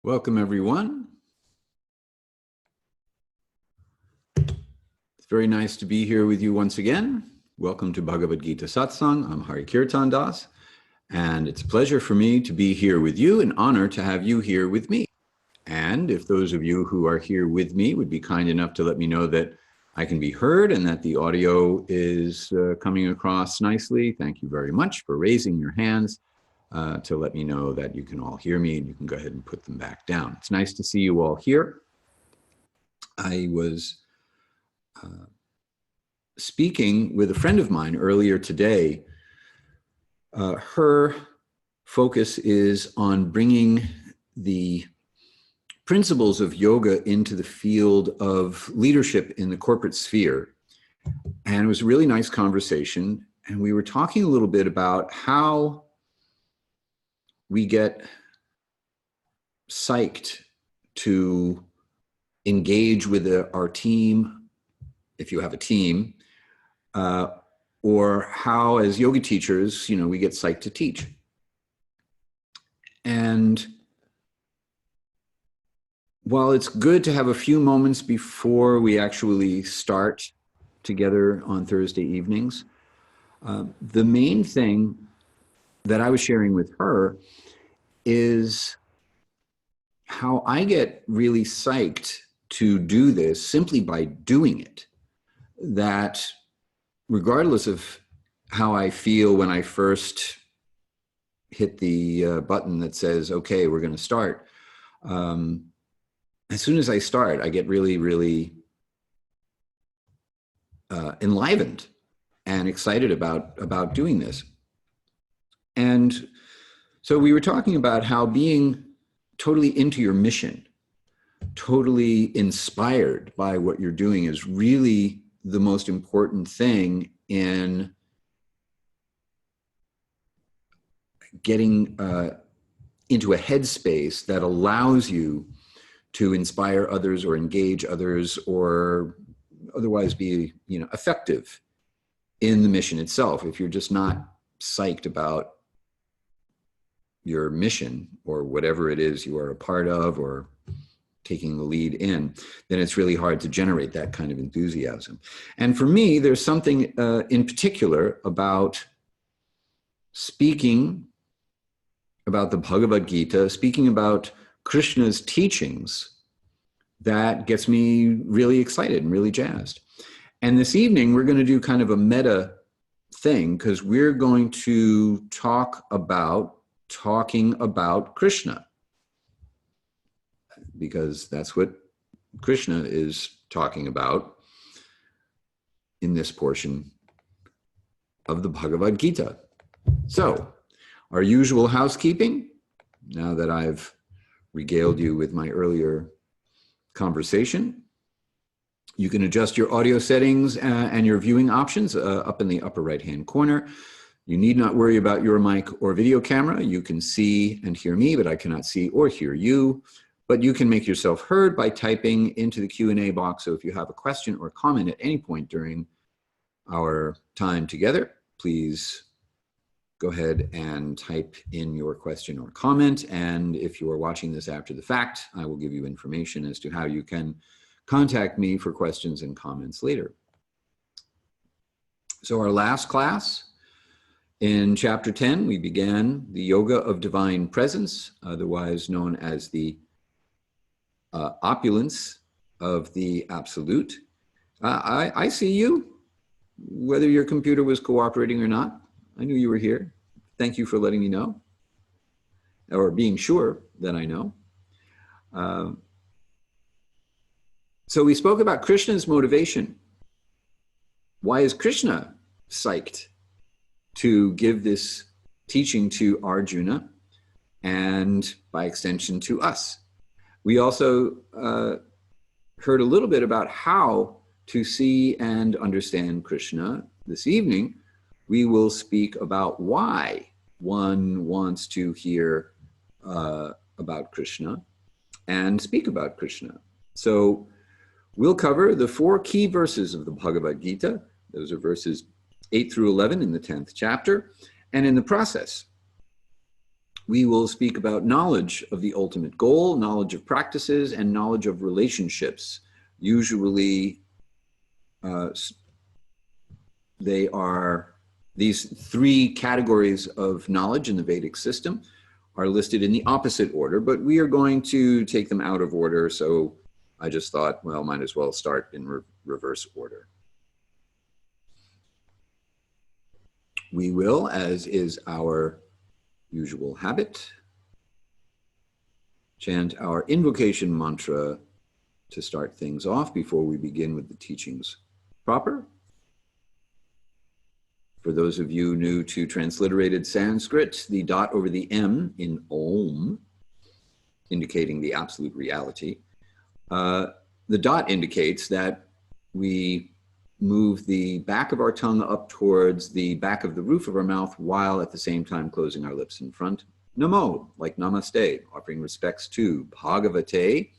Welcome, everyone. It's very nice to be here with you once again. Welcome to Bhagavad-gita Satsang. I'm Hari-kirtana, and it's a pleasure for me to be here with you, an honor to have you here with me. And if those of you who are here with me would be kind enough to let me know that I can be heard and that the audio is coming across nicely, thank you very much for raising your hands. To let me know that you can all hear me, and you can go ahead and put them back down. It's nice to see you all here. I was speaking with a friend of mine earlier today. Her focus is on bringing the principles of yoga into the field of leadership in the corporate sphere. And it was a really nice conversation. And we were talking a little bit about how we get psyched to engage with our team, if you have a team, or how as yoga teachers, we get psyched to teach. And while it's good to have a few moments before we actually start together on Thursday evenings, the main thing that I was sharing with her is how I get really psyched to do this simply by doing it. That regardless of how I feel when I first hit the button that says, okay, we're going to start, as soon as I start, I get really, really enlivened and excited about doing this. And so we were talking about how being totally into your mission, totally inspired by what you're doing is really the most important thing in getting into a headspace that allows you to inspire others or engage others or otherwise be, effective in the mission itself. If you're just not psyched about your mission or whatever it is you are a part of or taking the lead in, then it's really hard to generate that kind of enthusiasm. And for me, there's something in particular about speaking about the Bhagavad-gita, speaking about Krishna's teachings, that gets me really excited and really jazzed. And this evening, we're going to do kind of a meta thing because we're going to talking about Krishna, because that's what Krishna is talking about in this portion of the Bhagavad-gita. So, our usual housekeeping, now that I've regaled you with my earlier conversation, you can adjust your audio settings and your viewing options up in the upper right-hand corner. You need not worry about your mic or video camera. You can see and hear me, but I cannot see or hear you. But you can make yourself heard by typing into the Q&A box. So if you have a question or comment at any point during our time together, please go ahead and type in your question or comment. And if you are watching this after the fact, I will give you information as to how you can contact me for questions and comments later. So our last class, in chapter 10, we began the yoga of divine presence, otherwise known as the opulence of the absolute. I see you, whether your computer was cooperating or not. I knew you were here. Thank you for letting me know, or being sure that I know. So we spoke about Krishna's motivation. Why is Krishna psyched to give this teaching to Arjuna and by extension to us? We also heard a little bit about how to see and understand Krishna. This evening, we will speak about why one wants to hear about Krishna and speak about Krishna. So we'll cover the 4 key verses of the Bhagavad-gita. Those are verses 8 through 11 in the 10th chapter. And in the process, we will speak about knowledge of the ultimate goal, knowledge of practices, and knowledge of relationships. Usually, they are these three categories of knowledge in the Vedic system are listed in the opposite order, but we are going to take them out of order. So I just thought, well, might as well start in reverse order. We will, as is our usual habit, chant our invocation mantra to start things off before we begin with the teachings proper. For those of you new to transliterated Sanskrit, the dot over the M in Om, indicating the absolute reality, the dot indicates that we move the back of our tongue up towards the back of the roof of our mouth while at the same time closing our lips in front. Namo, like namaste, offering respects to Bhagavate,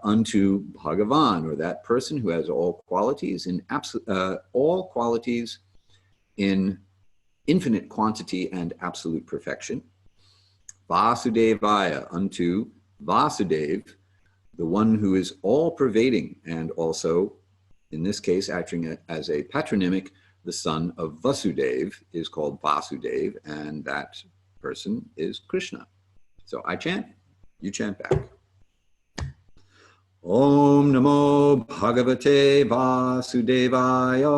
unto Bhagavan, or that person who has all qualities in infinite quantity and absolute perfection. Vasudevaya, unto Vasudev, the one who is all-pervading and also, in this case, acting as a patronymic, the son of Vasudev is called Vasudev, and that person is Krishna. So I chant, you chant back. Om Namo Bhagavate Vasudevaya.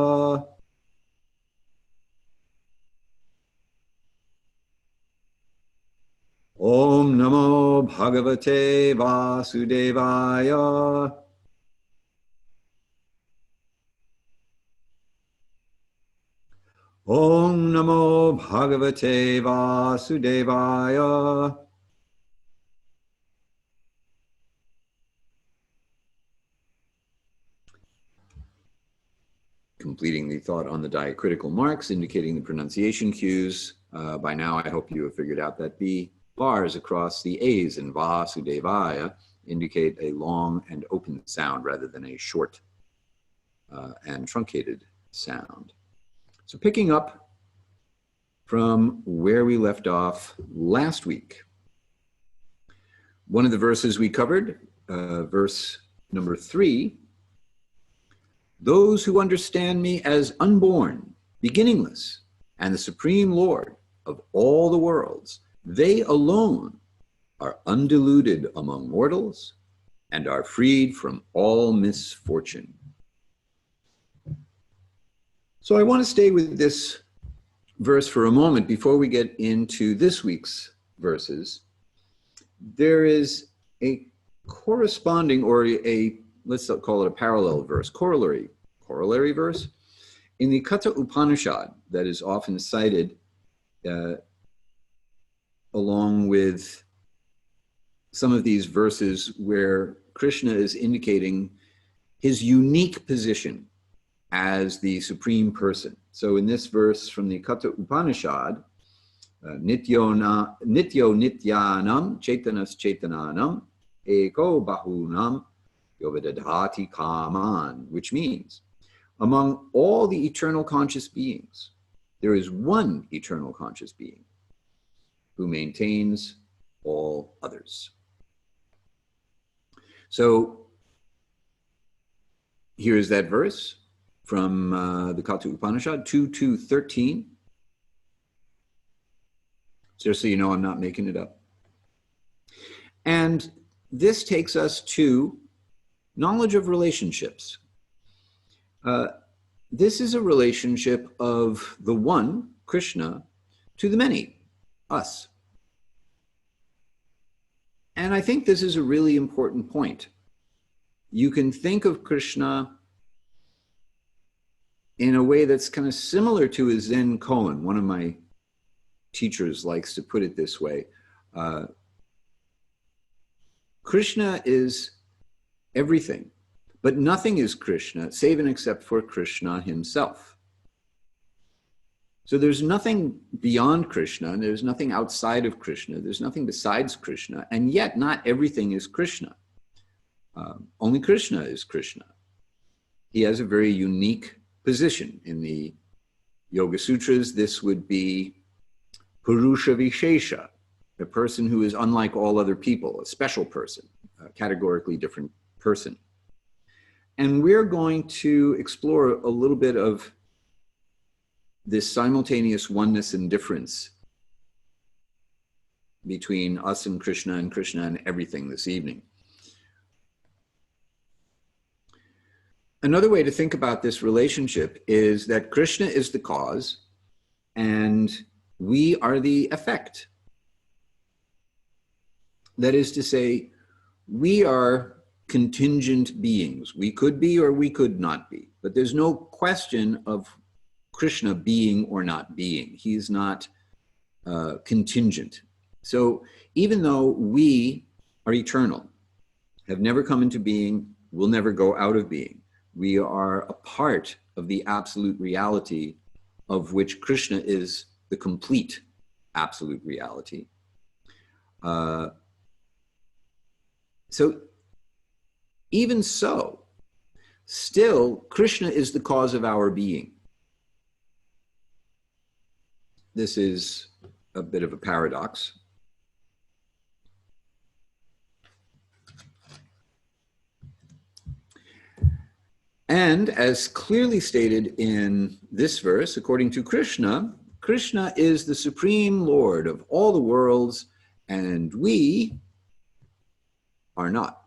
Om Namo Bhagavate Vasudevaya. Om Namo Bhagavate Vasudevaya. Completing the thought on the diacritical marks, indicating the pronunciation cues. By now, I hope you have figured out that the bars across the A's in Vasudevaya indicate a long and open sound rather than a short and truncated sound. So picking up from where we left off last week, one of the verses we covered, verse number 3, those who understand me as unborn, beginningless, and the supreme Lord of all the worlds, they alone are undiluted among mortals and are freed from all misfortune. So I want to stay with this verse for a moment before we get into this week's verses. There is a corresponding, or let's call it a parallel verse, corollary verse in the Katha Upanishad that is often cited along with some of these verses where Krishna is indicating his unique position as the supreme person. So in this verse from the Katha Upanishad, Nityo nityanam chaitanas chaitananam eko bahunam yovedadhati kaman, which means among all the eternal conscious beings, there is one eternal conscious being who maintains all others. So here's that verse from the Katha Upanishad, 2.2.13. Just so you know, I'm not making it up. And this takes us to knowledge of relationships. This is a relationship of the one, Krishna, to the many, us. And I think this is a really important point. You can think of Krishna in a way that's kind of similar to a Zen koan. One of my teachers likes to put it this way. Krishna is everything, but nothing is Krishna save and except for Krishna himself. So there's nothing beyond Krishna, and there's nothing outside of Krishna, there's nothing besides Krishna, and yet not everything is Krishna. Only Krishna is Krishna. He has a very unique position. In the Yoga Sutras, this would be Purusha Vishesha, a person who is unlike all other people, a special person, a categorically different person. And we're going to explore a little bit of this simultaneous oneness and difference between us and Krishna and everything this evening. Another way to think about this relationship is that Krishna is the cause and we are the effect. That is to say, we are contingent beings. We could be or we could not be, but there's no question of Krishna being or not being. He's not contingent. So even though we are eternal, have never come into being, will never go out of being, we are a part of the absolute reality of which Krishna is the complete absolute reality. So even so, still, Krishna is the cause of our being. This is a bit of a paradox. And as clearly stated in this verse, according to Krishna, Krishna is the supreme Lord of all the worlds, and we are not.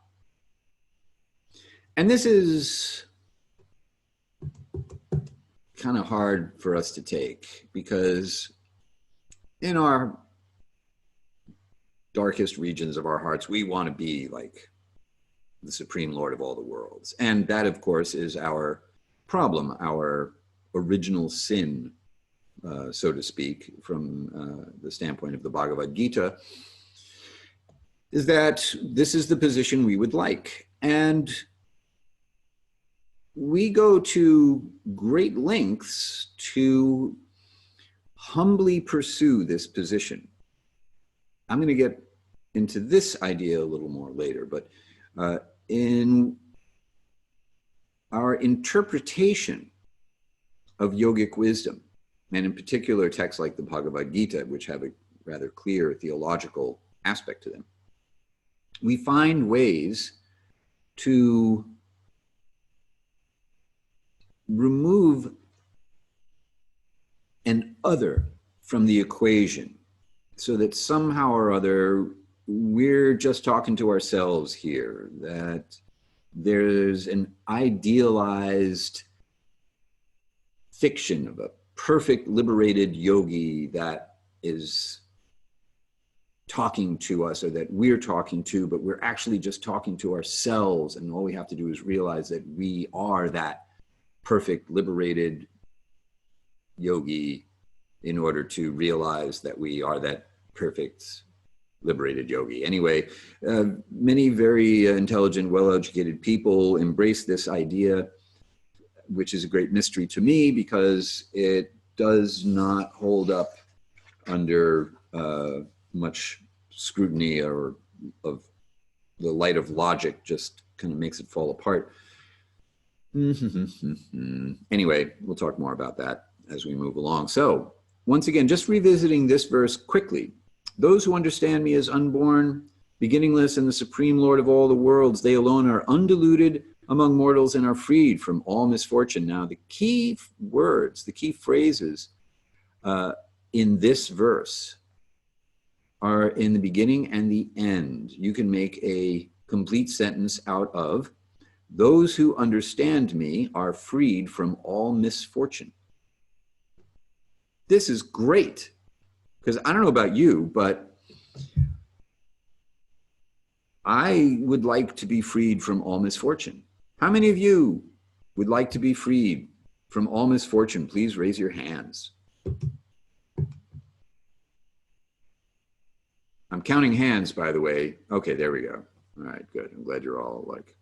And this is kind of hard for us to take because in our darkest regions of our hearts, we want to be like the supreme Lord of all the worlds. And that, of course, is our problem, our original sin, so to speak, from the standpoint of the Bhagavad-gita, is that this is the position we would like. And we go to great lengths to humbly pursue this position. I'm going to get into this idea a little more later, but in our interpretation of yogic wisdom, and in particular texts like the Bhagavad-gita, which have a rather clear theological aspect to them, we find ways to remove an other from the equation so that somehow or other we're just talking to ourselves here, that there's an idealized fiction of a perfect liberated yogi that is talking to us, or that we're talking to, but we're actually just talking to ourselves, and all we have to do is realize that we are that perfect liberated yogi in order to realize that we are that perfect liberated yogi. Anyway, many very intelligent, well-educated people embrace this idea, which is a great mystery to me because it does not hold up under much scrutiny, or of the light of logic just kind of makes it fall apart. Anyway, we'll talk more about that as we move along. So once again, just revisiting this verse quickly. Those who understand me as unborn, beginningless, and the supreme Lord of all the worlds, they alone are undiluted among mortals and are freed from all misfortune. Now, the key words, the key phrases in this verse are in the beginning and the end. You can make a complete sentence out of, those who understand me are freed from all misfortune. This is great, because I don't know about you, but I would like to be freed from all misfortune. How many of you would like to be freed from all misfortune? Please raise your hands. I'm counting hands, by the way. Okay, there we go. All right, good. I'm glad you're all like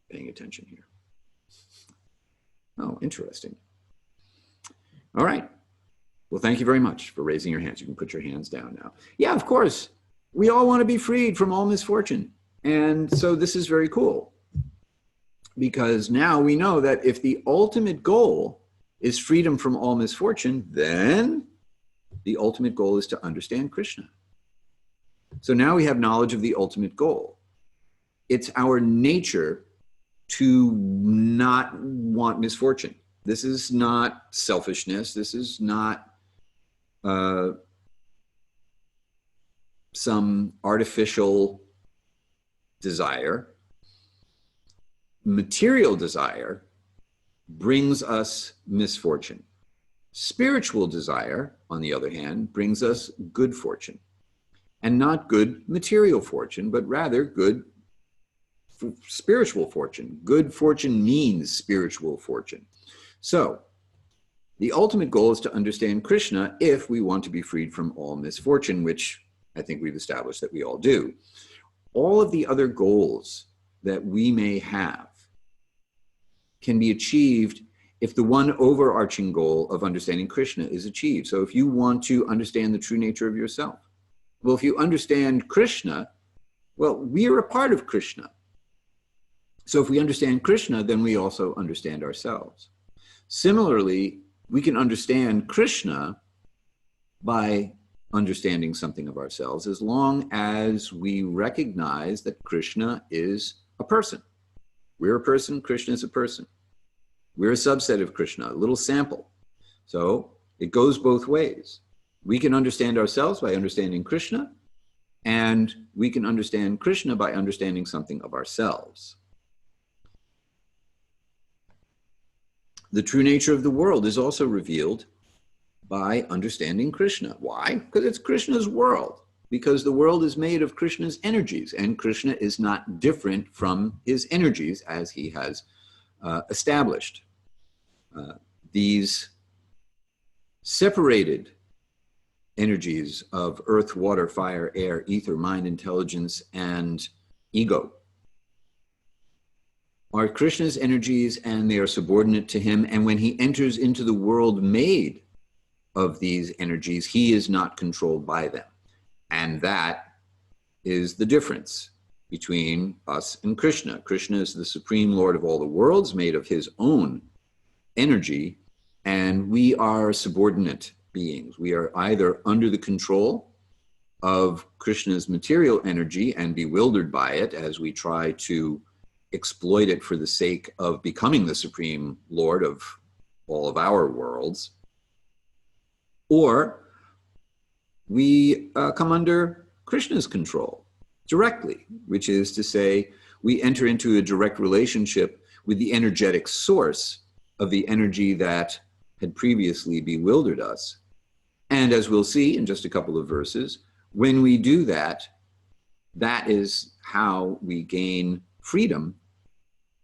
paying attention here. Oh, interesting. All right. Well, thank you very much for raising your hands. You can put your hands down now. Yeah, of course. We all want to be freed from all misfortune. And so this is very cool, because now we know that if the ultimate goal is freedom from all misfortune, then the ultimate goal is to understand Krishna. So now we have knowledge of the ultimate goal. It's our nature to not want misfortune. This is not selfishness. This is not some artificial desire. Material desire brings us misfortune. Spiritual desire, on the other hand, brings us good fortune. And not good material fortune, but rather good spiritual fortune. Good fortune means spiritual fortune. So, the ultimate goal is to understand Krishna if we want to be freed from all misfortune, which I think we've established that we all do. All of the other goals that we may have can be achieved if the one overarching goal of understanding Krishna is achieved. So if you want to understand the true nature of yourself, well, if you understand Krishna, well, we are a part of Krishna. So if we understand Krishna, then we also understand ourselves. Similarly, we can understand Krishna by understanding something of ourselves as long as we recognize that Krishna is a person. We're a person, Krishna is a person. We're a subset of Krishna, a little sample. So it goes both ways. We can understand ourselves by understanding Krishna, and we can understand Krishna by understanding something of ourselves. The true nature of the world is also revealed by understanding Krishna. Why? Because it's Krishna's world. Because the world is made of Krishna's energies, and Krishna is not different from his energies as he has established. These separated energies of earth, water, fire, air, ether, mind, intelligence, and ego are Krishna's energies, and they are subordinate to him. And when he enters into the world made of these energies, he is not controlled by them. And that is the difference between us and Krishna. Krishna is the supreme Lord of all the worlds, made of his own energy, and we are subordinate beings. We are either under the control of Krishna's material energy and bewildered by it as we try to exploit it for the sake of becoming the supreme Lord of all of our worlds, or we come under Krishna's control directly, which is to say, we enter into a direct relationship with the energetic source of the energy that had previously bewildered us. And as we'll see in just a couple of verses, when we do that, that is how we gain freedom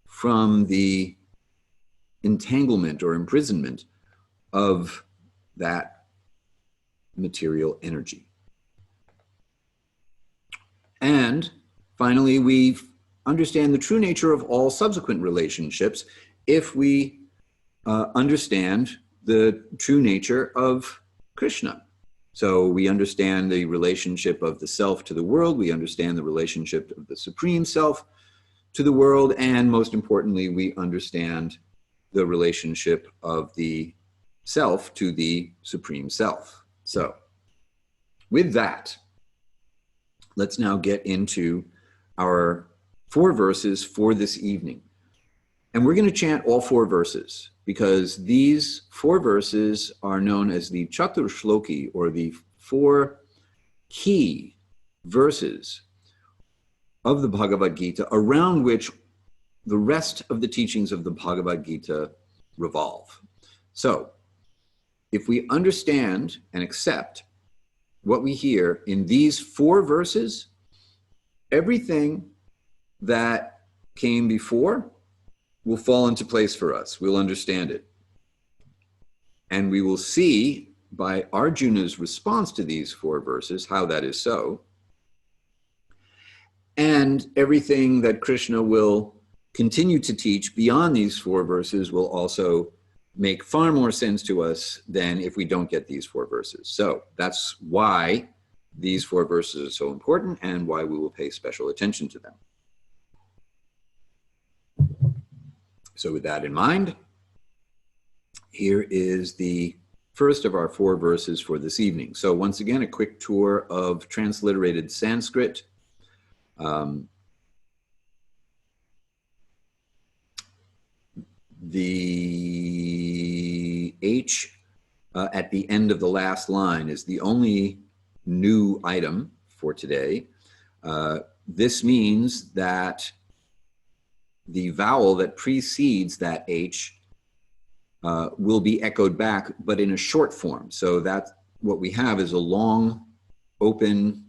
from the entanglement or imprisonment of that material energy. And finally, we understand the true nature of all subsequent relationships if we understand the true nature of Krishna. So we understand the relationship of the self to the world, we understand the relationship of the supreme self to the world, and most importantly, we understand the relationship of the self to the supreme self. So with that, let's now get into our 4 verses for this evening. And we're going to chant all 4 verses because these 4 verses are known as the Chatur Shloki, or the 4 key verses of the Bhagavad-gita around which the rest of the teachings of the Bhagavad-gita revolve. So if we understand and accept what we hear in these 4 verses, everything that came before will fall into place for us. We'll understand it. And we will see by Arjuna's response to these 4 verses how that is so. And everything that Krishna will continue to teach beyond these 4 verses will also make far more sense to us than if we don't get these 4 verses. So that's why these 4 verses are so important and why we will pay special attention to them. So with that in mind, here is the first of our 4 verses for this evening. So once again, a quick tour of transliterated Sanskrit. The H at the end of the last line is the only new item for today. This means that the vowel that precedes that H will be echoed back, but in a short form. So that what we have is a long, open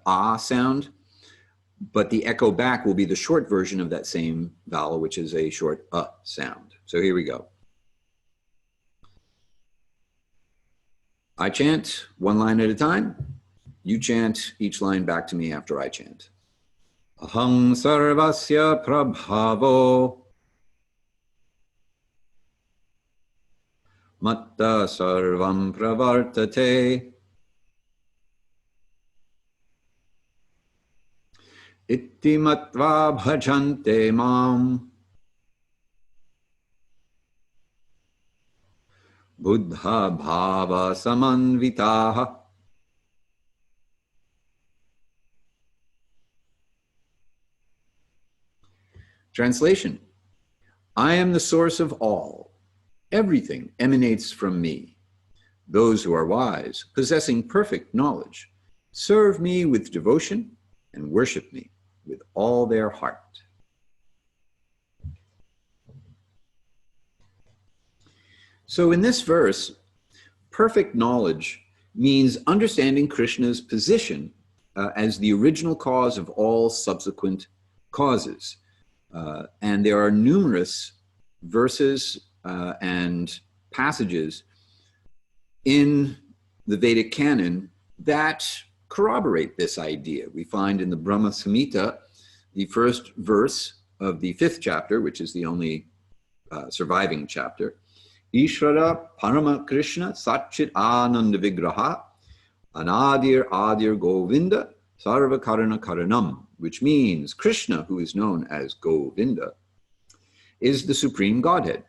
ah sound, but the echo back will be the short version of that same vowel, which is a short sound. So here we go. I chant one line at a time. You chant each line back to me after I chant. Aham sarvasya prabhavo matta sarvam pravartate itti matva bhajante mam buddha bhava samanvitaha. Translation: I am the source of all. Everything emanates from me. Those who are wise, possessing perfect knowledge, serve me with devotion and worship me with all their heart. So in this verse, perfect knowledge means understanding Krishna's position as the original cause of all subsequent causes. And there are numerous verses and passages in the Vedic canon that corroborate this idea. We find in the Brahma Samhita, the first verse of the 5th chapter, which is the only surviving chapter, Ishvara Parama Krishna Satchit Ananda Vigraha Anadir Adir Govinda Sarva Karana Karanam, which means Krishna, who is known as Govinda, is the supreme Godhead.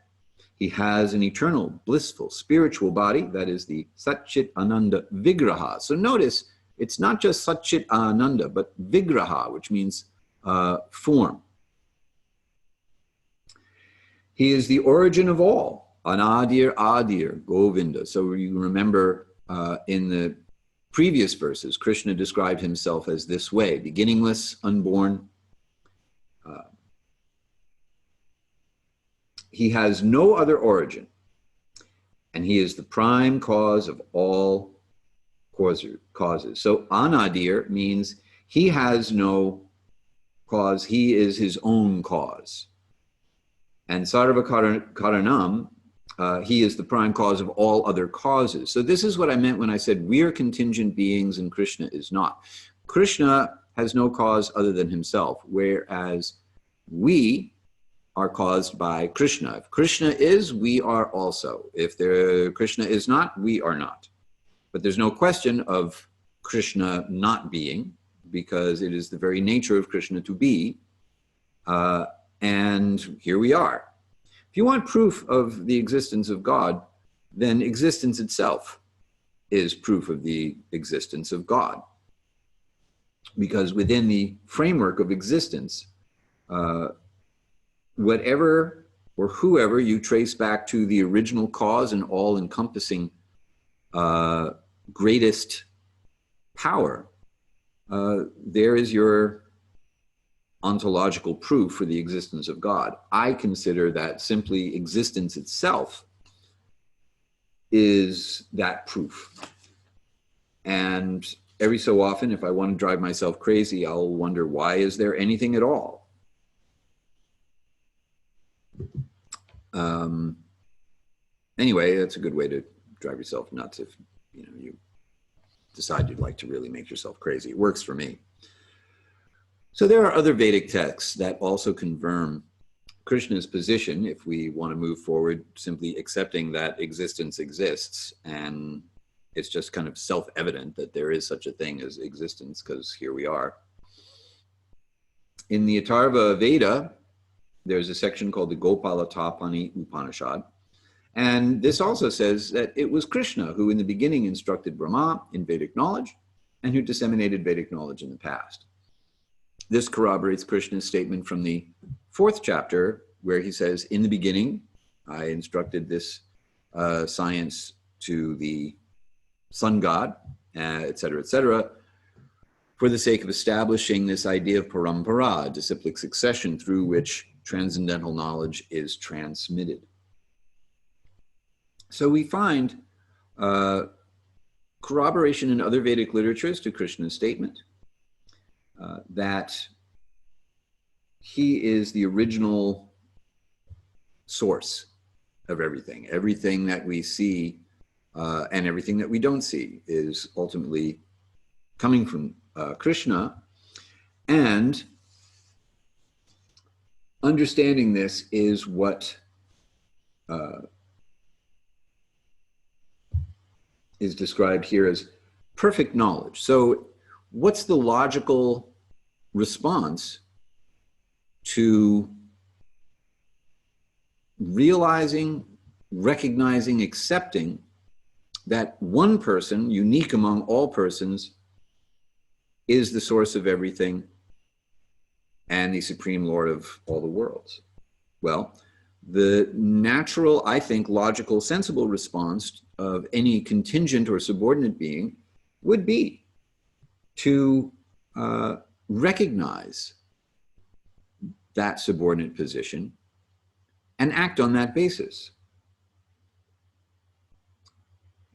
He has an eternal, blissful, spiritual body, that is the Satchit Ananda Vigraha. So notice, it's not just Satchit Ananda, but Vigraha, which means form. He is the origin of all, Anadir Adir Govinda. So you remember in the previous verses, Krishna described himself as this way, beginningless, unborn. He has no other origin, and he is the prime cause of all causes. So anadir means he has no cause, he is his own cause. And sarva karanam, he is the prime cause of all other causes. So this is what I meant when I said we're contingent beings and Krishna is not. Krishna has no cause other than himself, whereas we are caused by Krishna. If Krishna is, we are also. If Krishna is not, we are not. But there's no question of Krishna not being, because it is the very nature of Krishna to be. And here we are. If you want proof of the existence of God, then existence itself is proof of the existence of God. Because within the framework of existence, whatever or whoever you trace back to the original cause and all-encompassing greatest power, there is your ontological proof for the existence of God. I consider that simply existence itself is that proof. And every so often, if I want to drive myself crazy, I'll wonder, why is there anything at all? Anyway, that's a good way to drive yourself nuts if you decide you'd like to really make yourself crazy. It works for me. So there are other Vedic texts that also confirm Krishna's position if we want to move forward simply accepting that existence exists, and it's just kind of self-evident that there is such a thing as existence, because here we are. In the Atharva Veda, there's a section called the Gopala Tapani Upanishad, And this also says that it was Krishna who in the beginning instructed Brahma in Vedic knowledge and who disseminated Vedic knowledge in the past. This corroborates Krishna's statement from the 4th chapter, where he says, in the beginning, I instructed this science to the sun god, et cetera, for the sake of establishing this idea of parampara, disciplic succession through which transcendental knowledge is transmitted. So we find corroboration in other Vedic literatures to Krishna's statement that he is the original source of everything. Everything that we see and everything that we don't see is ultimately coming from Krishna. And understanding this is what is described here as perfect knowledge. So what's the logical response to realizing, recognizing, accepting that one person, unique among all persons, is the source of everything and the supreme Lord of all the worlds? Well, the natural, I think, logical, sensible response of any contingent or subordinate being would be to recognize that subordinate position and act on that basis.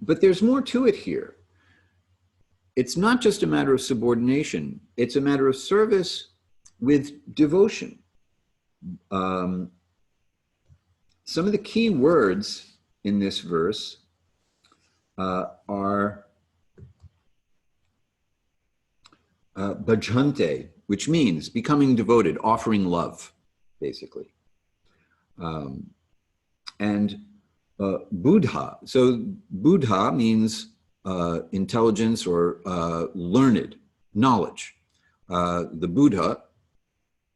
But there's more to it here. It's not just a matter of subordination, it's a matter of service with devotion. Some of the key words in this verse are bhajante, which means becoming devoted, offering love, basically. And buddha. So buddha means intelligence or learned, knowledge. The Buddha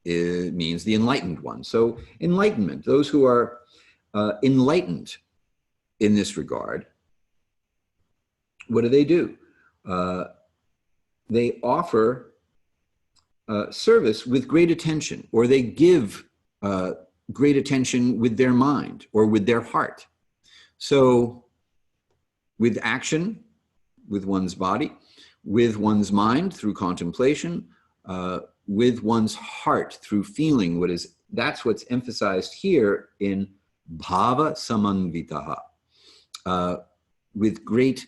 means the enlightened one. So enlightenment, those who are enlightened in this regard, what do? They offer service with great attention, or they give great attention with their mind or with their heart. So with action, with one's body, with one's mind through contemplation, with one's heart through feeling that's what's emphasized here in bhava samanvitaha, with great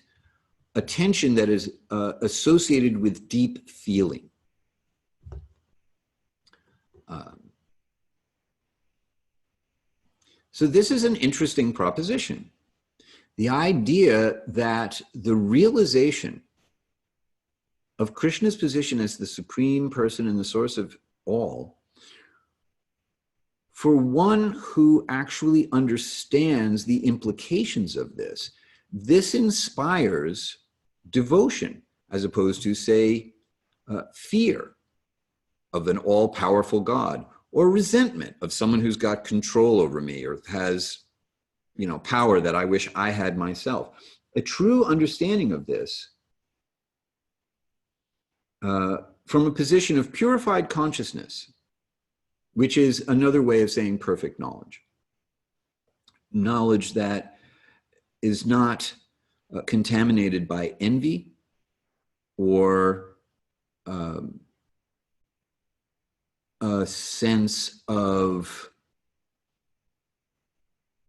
attention that is associated with deep feeling. So this is an interesting proposition. The idea that the realization of Krishna's position as the supreme person and the source of all, for one who actually understands the implications of this, this inspires devotion as opposed to, say, fear of an all-powerful God, or resentment of someone who's got control over me or has, power that I wish I had myself. A true understanding of this from a position of purified consciousness, which is another way of saying perfect knowledge. Knowledge that is not contaminated by envy or a sense of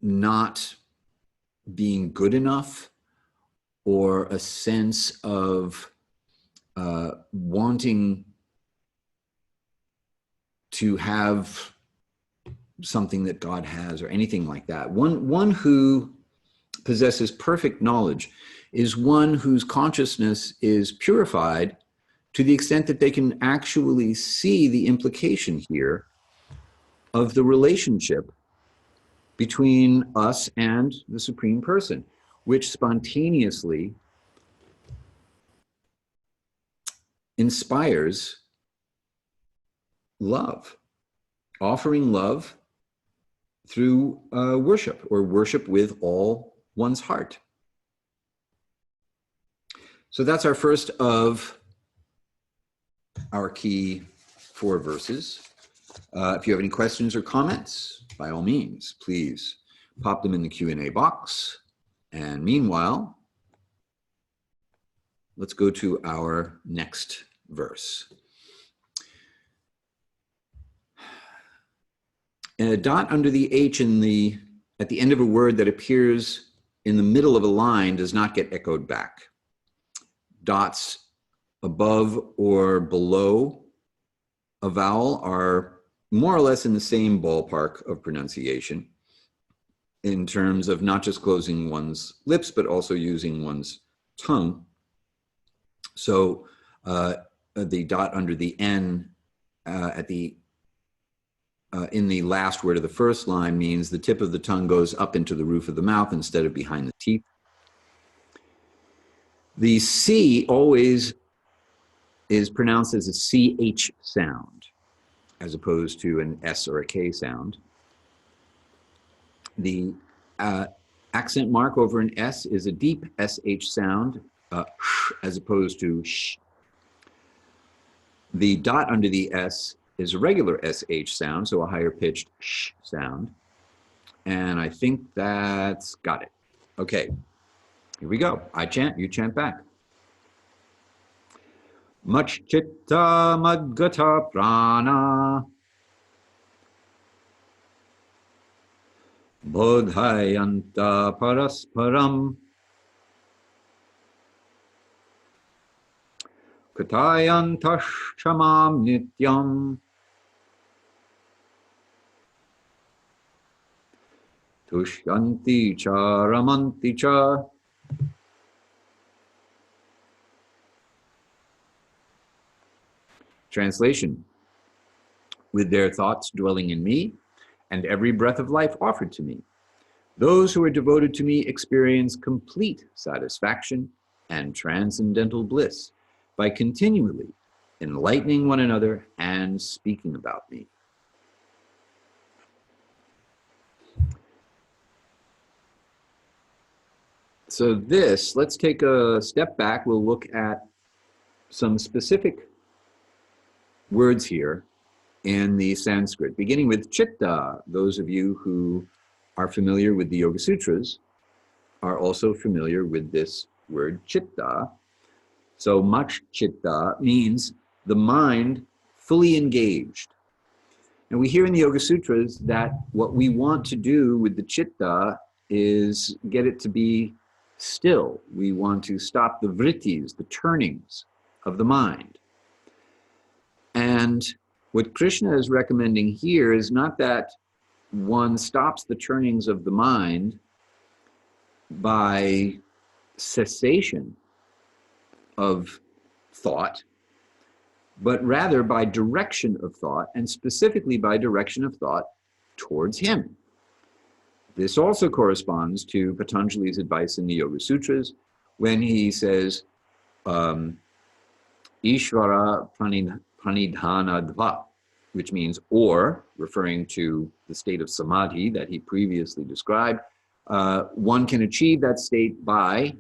not being good enough, or a sense of wanting to have something that God has, or anything like that. One who possesses perfect knowledge is one whose consciousness is purified to the extent that they can actually see the implication here of the relationship between us and the Supreme Person, which spontaneously inspires love, offering love through worship, or worship with all one's heart. So that's our first of our key 4 verses. If you have any questions or comments, by all means, please pop them in the Q&A box. And meanwhile, let's go to our next verse. A dot under the H at the end of a word that appears in the middle of a line does not get echoed back. Dots above or below a vowel are more or less in the same ballpark of pronunciation in terms of not just closing one's lips, but also using one's tongue. So the dot under the N in the last word of the first line means the tip of the tongue goes up into the roof of the mouth instead of behind the teeth. The C always is pronounced as a CH sound, as opposed to an S or a K sound. The accent mark over an S is a deep SH sound, as opposed to sh. The dot under the S is a regular SH sound, so a higher pitched sh sound. And I think that's got it. Okay, here we go. I chant, you chant back. Mach chitta madgata prana bodhayanta parasparam katayantash chamam nityam tushyanti cha ramanti cha. Translation: with their thoughts dwelling in me and every breath of life offered to me, those who are devoted to me experience complete satisfaction and transcendental bliss by continually enlightening one another and speaking about me. So this, let's take a step back. We'll look at some specific words here in the Sanskrit, beginning with chitta. Those of you who are familiar with the Yoga Sutras are also familiar with this word chitta. So mach chitta means the mind fully engaged. And we hear in the Yoga Sutras that what we want to do with the chitta is get it to be still. We want to stop the vrittis, the turnings of the mind. And what Krishna is recommending here is not that one stops the turnings of the mind by cessation of thought, but rather by direction of thought, and specifically by direction of thought towards him. This also corresponds to Patanjali's advice in the Yoga Sutras when he says, Ishvara pranidhanadva, which means or, referring to the state of samadhi that he previously described. One can achieve that state by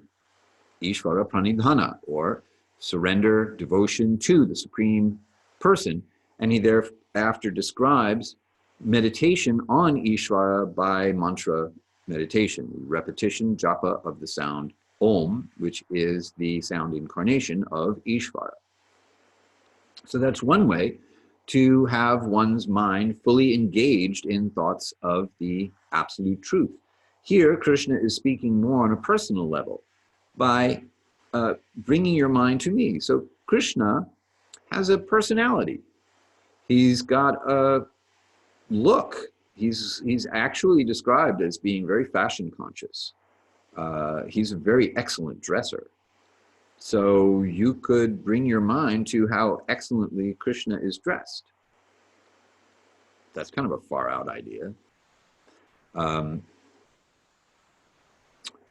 Ishvara pranidhana, or surrender, devotion to the Supreme Person. And he thereafter describes meditation on Ishvara by mantra meditation, repetition, japa of the sound Om, which is the sound incarnation of Ishvara. So that's one way to have one's mind fully engaged in thoughts of the absolute truth. Here, Krishna is speaking more on a personal level by bringing your mind to me. So Krishna has a personality. He's got a look. He's actually described as being very fashion conscious. He's a very excellent dresser. So you could bring your mind to how excellently Krishna is dressed. That's kind of a far out idea.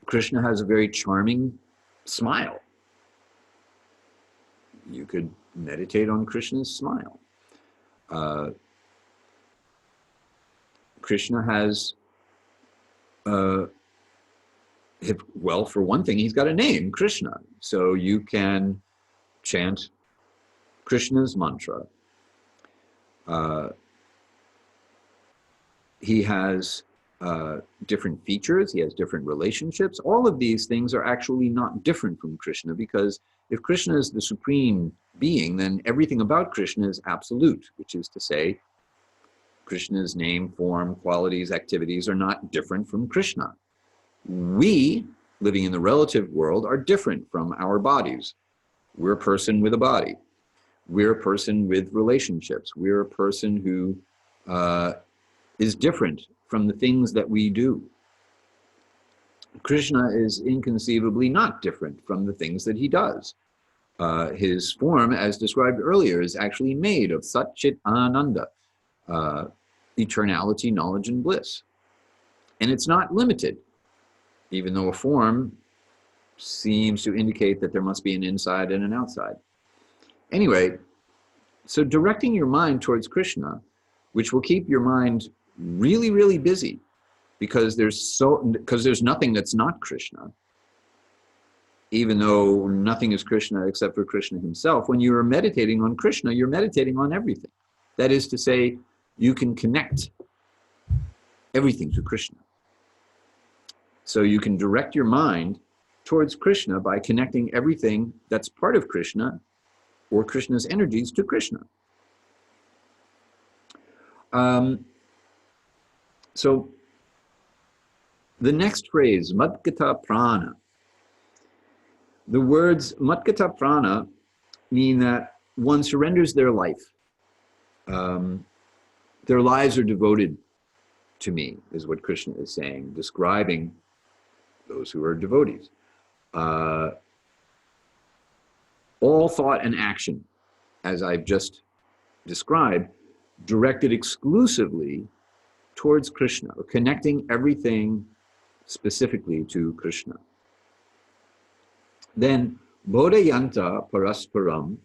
Krishna has a very charming smile. You could meditate on Krishna's smile. Krishna has, well, for one thing, he's got a name, Krishna. So you can chant Krishna's mantra. He has different features, he has different relationships. All of these things are actually not different from Krishna, because if Krishna is the supreme being, then everything about Krishna is absolute, which is to say, Krishna's name, form, qualities, activities are not different from Krishna. We, living in the relative world, are different from our bodies. We're a person with a body. We're a person with relationships. We're a person who is different from the things that we do. Krishna is inconceivably not different from the things that he does. His form, as described earlier, is actually made of Sat Chit Ananda, eternality, knowledge, and bliss. And it's not limited, even though a form seems to indicate that there must be an inside and an outside. Anyway, so directing your mind towards Krishna, which will keep your mind really, really busy, because there's nothing that's not Krishna, even though nothing is Krishna except for Krishna himself. When you are meditating on Krishna, you're meditating on everything. That is to say, you can connect everything to Krishna. So you can direct your mind towards Krishna by connecting everything that's part of Krishna or Krishna's energies to Krishna. So the next phrase, Madgata Prana. The words Madgata Prana mean that one surrenders their life. Their lives are devoted to me, is what Krishna is saying, describing those who are devotees. All thought and action, as I've just described, directed exclusively towards Krishna, or connecting everything specifically to Krishna. Then, Bodhayanta Parasparam,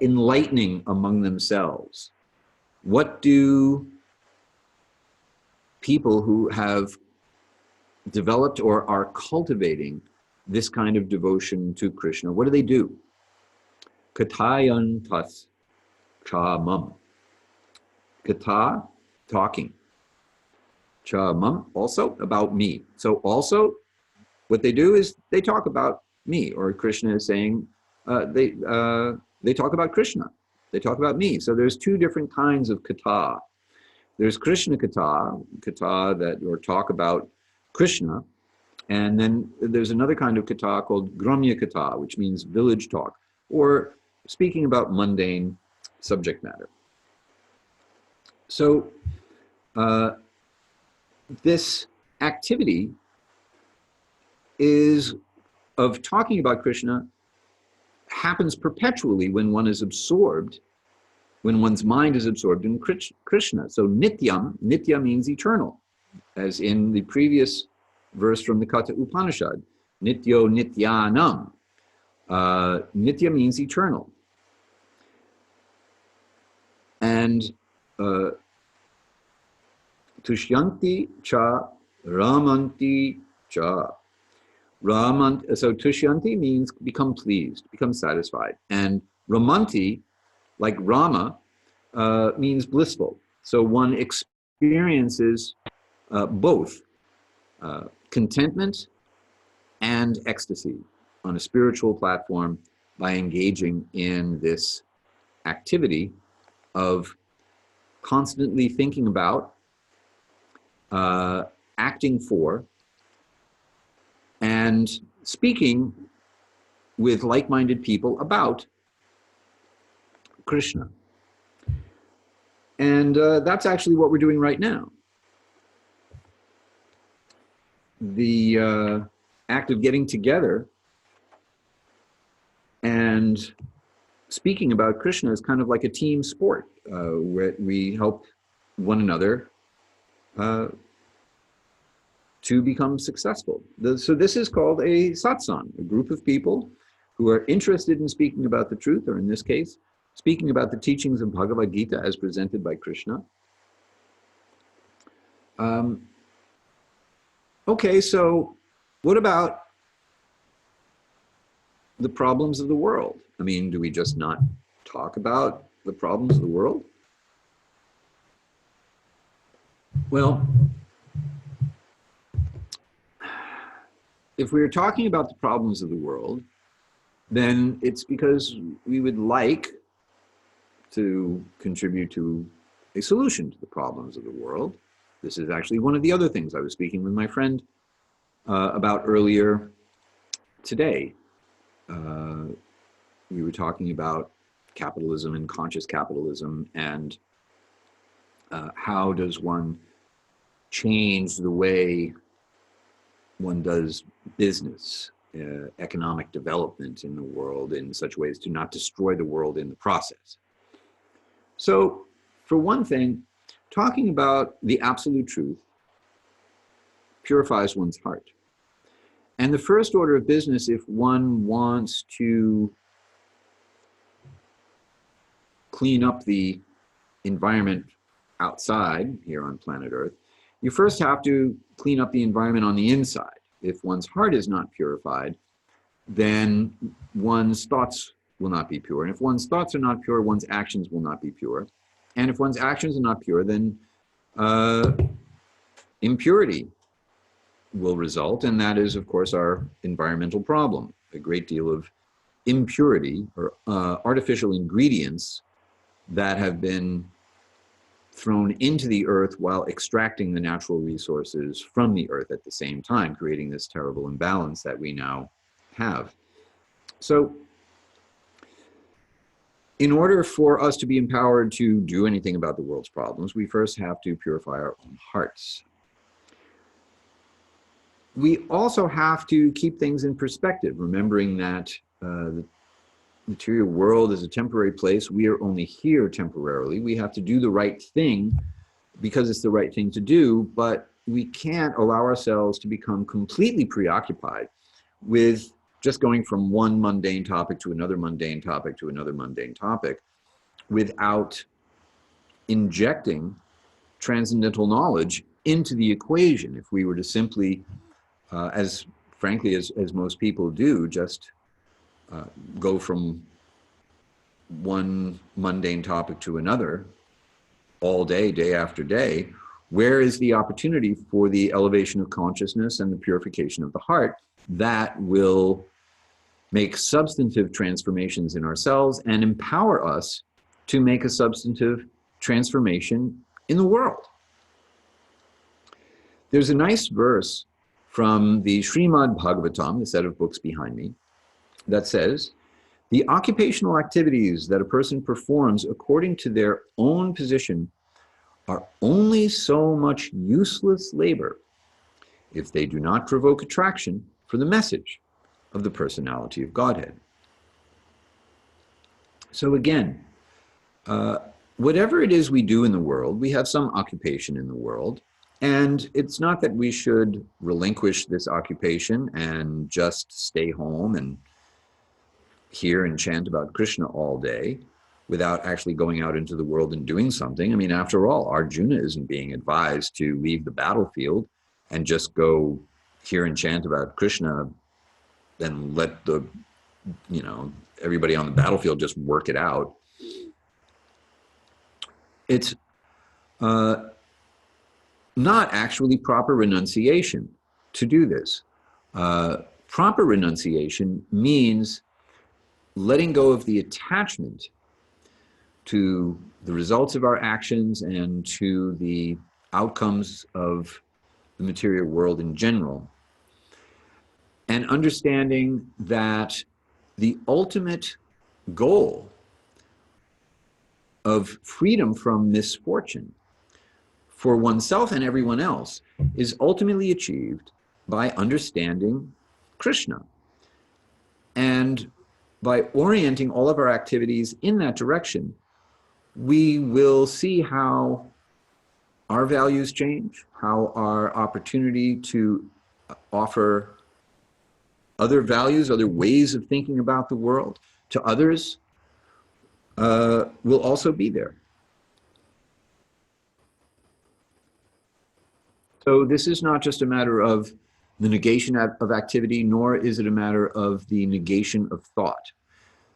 enlightening among themselves. What do people who have developed or are cultivating this kind of devotion to Krishna, what do? Kathayantas chamam. Kata, talking. Chamam, also about me. So also, what they do is they talk about me, or Krishna is saying they talk about Krishna. They talk about me. So there's two different kinds of kata. There's Krishna kata that, or talk about Krishna, and then there's another kind of kata called gramya kata, which means village talk, or speaking about mundane subject matter. So this activity is of talking about Krishna happens perpetually when one is absorbed, when one's mind is absorbed in Krishna. So nityam, nitya means eternal, as in the previous verse from the Katha Upanishad, nityo nityanam. Nitya means eternal. And tushyanti cha ramanti cha. So tushyanti means become pleased, become satisfied. And ramanti, like Rama, means blissful. So one experiences both contentment and ecstasy on a spiritual platform by engaging in this activity of constantly thinking about, acting for, and speaking with like-minded people about Krishna. And that's actually what we're doing right now. The act of getting together and speaking about Krishna is kind of like a team sport, where we help one another to become successful. So this is called a satsang, a group of people who are interested in speaking about the truth, or in this case, speaking about the teachings of Bhagavad-gita as presented by Krishna. Okay, so what about the problems of the world? I mean, do we just not talk about the problems of the world? Well, if we're talking about the problems of the world, then it's because we would like to contribute to a solution to the problems of the world. This is actually one of the other things I was speaking with my friend about earlier today. We were talking about capitalism and conscious capitalism, and how does one change the way one does business, economic development in the world in such ways to not destroy the world in the process. So, for one thing, talking about the absolute truth purifies one's heart. And the first order of business, if one wants to clean up the environment outside here on planet Earth, you first have to clean up the environment on the inside. If one's heart is not purified, then one's thoughts will not be pure. And if one's thoughts are not pure, one's actions will not be pure. And if one's actions are not pure, then impurity will result. And that is, of course, our environmental problem. A great deal of impurity or artificial ingredients that have been thrown into the earth while extracting the natural resources from the earth at the same time, creating this terrible imbalance that we now have. So, in order for us to be empowered to do anything about the world's problems, we first have to purify our own hearts. We also have to keep things in perspective, remembering that the material world is a temporary place. We are only here temporarily. We have to do the right thing because it's the right thing to do, but we can't allow ourselves to become completely preoccupied with just going from one mundane topic to another mundane topic to another mundane topic without injecting transcendental knowledge into the equation. If we were to simply, as frankly as most people do, just go from one mundane topic to another all day, day after day, where is the opportunity for the elevation of consciousness and the purification of the heart that will make substantive transformations in ourselves and empower us to make a substantive transformation in the world? There's a nice verse from the Srimad Bhagavatam, the set of books behind me, that says, "The occupational activities that a person performs according to their own position are only so much useless labor if they do not provoke attraction for the message of the personality of Godhead." So again, whatever it is we do in the world, we have some occupation in the world, and it's not that we should relinquish this occupation and just stay home and hear and chant about Krishna all day without actually going out into the world and doing something. I mean, after all, Arjuna isn't being advised to leave the battlefield and just go hear and chant about Krishna and let the, everybody on the battlefield just work it out. It's not actually proper renunciation to do this. Proper renunciation means letting go of the attachment to the results of our actions and to the outcomes of the material world in general, and understanding that the ultimate goal of freedom from misfortune for oneself and everyone else is ultimately achieved by understanding Krishna. And by orienting all of our activities in that direction, we will see how our values change, how our opportunity to offer other values, other ways of thinking about the world to others will also be there. So this is not just a matter of the negation of activity, nor is it a matter of the negation of thought.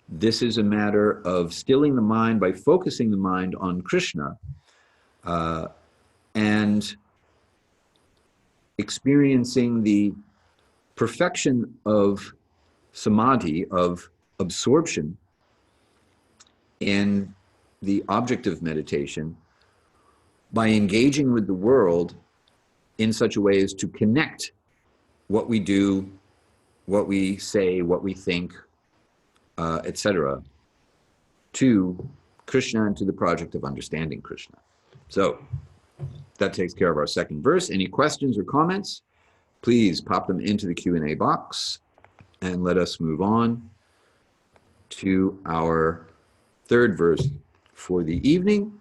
This is a matter of stilling the mind by focusing the mind on Krishna and experiencing the perfection of samadhi, of absorption in the object of meditation by engaging with the world in such a way as to connect what we do, what we say, what we think, etc., to Krishna and to the project of understanding Krishna. So that takes care of our second verse. Any questions or comments? Please pop them into the Q&A box and let us move on to our third verse for the evening.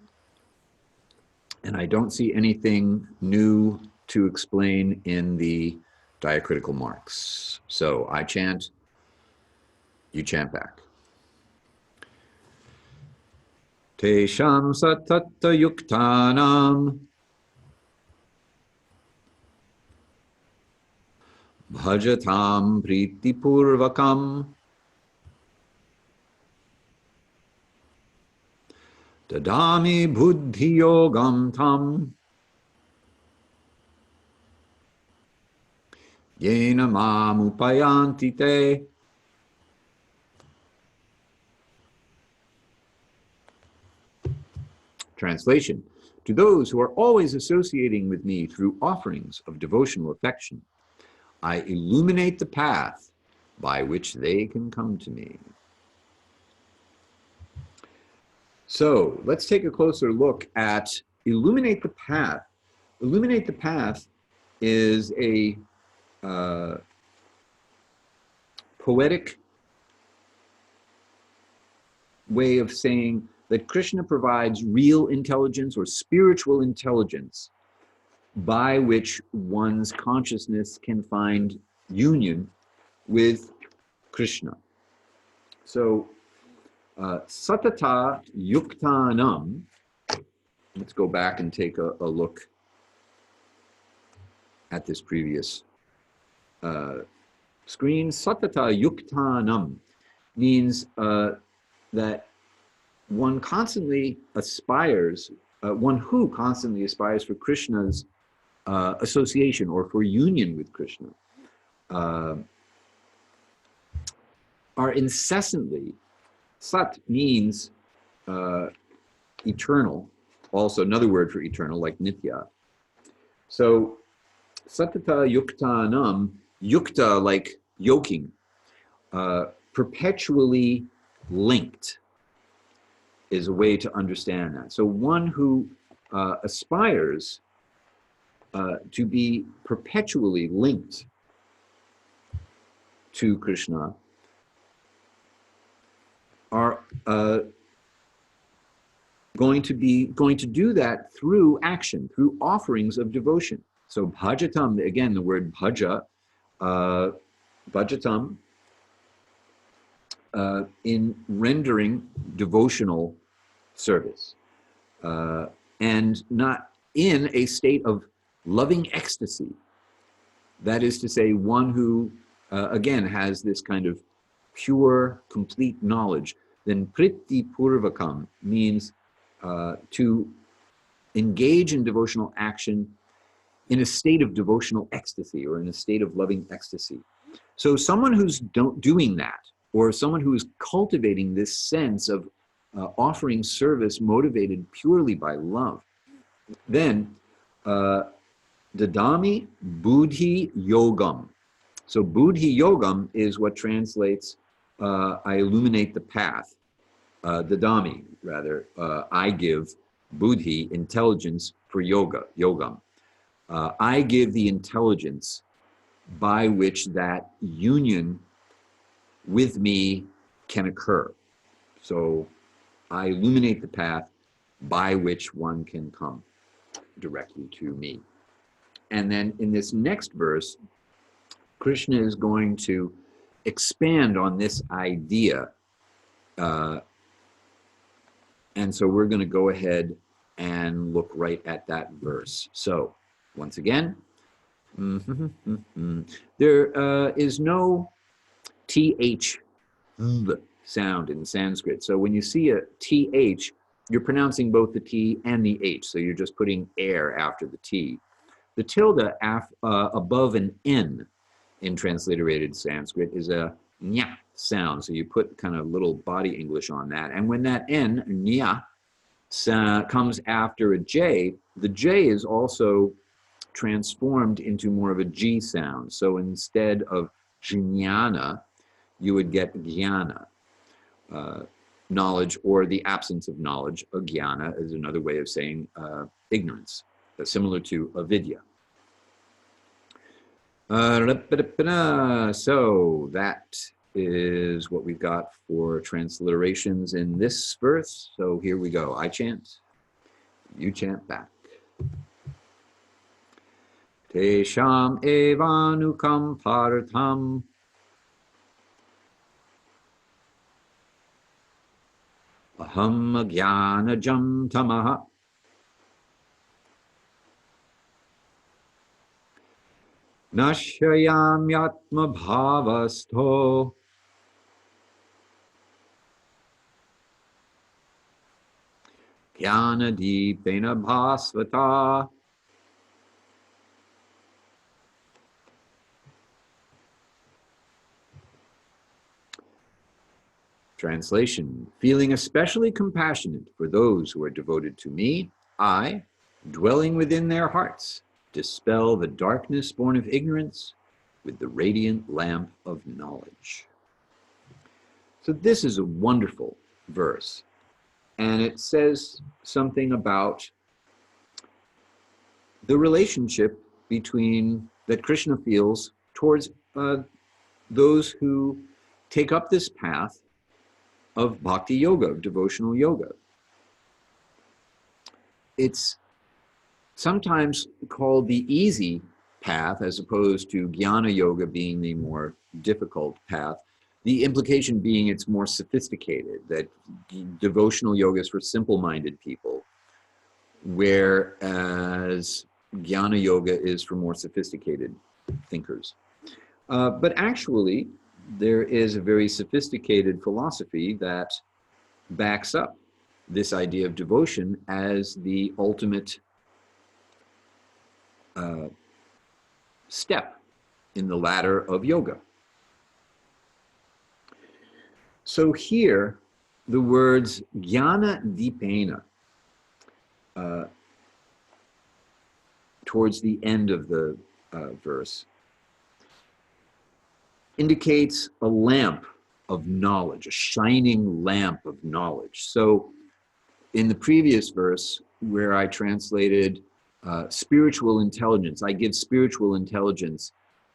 And I don't see anything new to explain in the diacritical marks. So I chant, you chant back. Tesham satata yuktanam bhajatam priti purvakam dadami buddhi yogam tam yena mam upayanti te. Translation: to those who are always associating with me through offerings of devotional affection, I illuminate the path by which they can come to me. So let's take a closer look at illuminate the path. Illuminate the path is a poetic way of saying that Krishna provides real intelligence or spiritual intelligence by which one's consciousness can find union with Krishna. So, satata yuktanam, let's go back and take a look at this previous screen. Satata yuktanam means that one constantly aspires, one who constantly aspires for Krishna's association or for union with Krishna, are incessantly, sat means eternal, also another word for eternal, like nitya. So satata yuktanam, yukta like yoking, perpetually linked is a way to understand that. So one who aspires to be perpetually linked to Krishna are going to do that through action, through offerings of devotion. So bhajatam, again, the word bhaja, bhajatam, in rendering devotional service, and not in a state of loving ecstasy. That is to say, one who, again, has this kind of pure, complete knowledge. Then priti purvakam means to engage in devotional action in a state of devotional ecstasy or in a state of loving ecstasy. So someone who's doing that, or someone who is cultivating this sense of offering service motivated purely by love, then dadami buddhi yogam. So buddhi yogam is what translates I illuminate the path. Dadami, rather, I give buddhi, intelligence, for yogam. I give the intelligence by which that union with me can occur. So I illuminate the path by which one can come directly to me. And then in this next verse, Krishna is going to expand on this idea. And so we're going to go ahead and look right at that verse. So Once again, there is no TH sound in Sanskrit. So when you see a TH, you're pronouncing both the T and the H. So you're just putting air after the T. The tilde above an N in transliterated Sanskrit is a nya sound. So you put kind of little body English on that. And when that N, nya, comes after a J, the J is also transformed into more of a G sound. So instead of jnana, you would get jnana, knowledge or the absence of knowledge. Ajnana is another way of saying ignorance, similar to avidya. So that is what we've got for transliterations in this verse. So here we go. I chant, you chant back. Tesham evanukam partham aham agyanajam tamaha nashayam yatma bhavasto jnanadipena bhasvata. Translation: feeling especially compassionate for those who are devoted to me, I, dwelling within their hearts, dispel the darkness born of ignorance with the radiant lamp of knowledge. So this is a wonderful verse, and it says something about the relationship that Krishna feels towards those who take up this path of bhakti yoga, of devotional yoga. It's sometimes called the easy path as opposed to jnana yoga being the more difficult path. The implication being it's more sophisticated, that devotional yoga is for simple-minded people, whereas jnana yoga is for more sophisticated thinkers. But actually, there is a very sophisticated philosophy that backs up this idea of devotion as the ultimate step in the ladder of yoga. So here, the words jnana dipena, towards the end of the verse, indicates a lamp of knowledge, a shining lamp of knowledge. So in the previous verse, where I translated spiritual intelligence, I give spiritual intelligence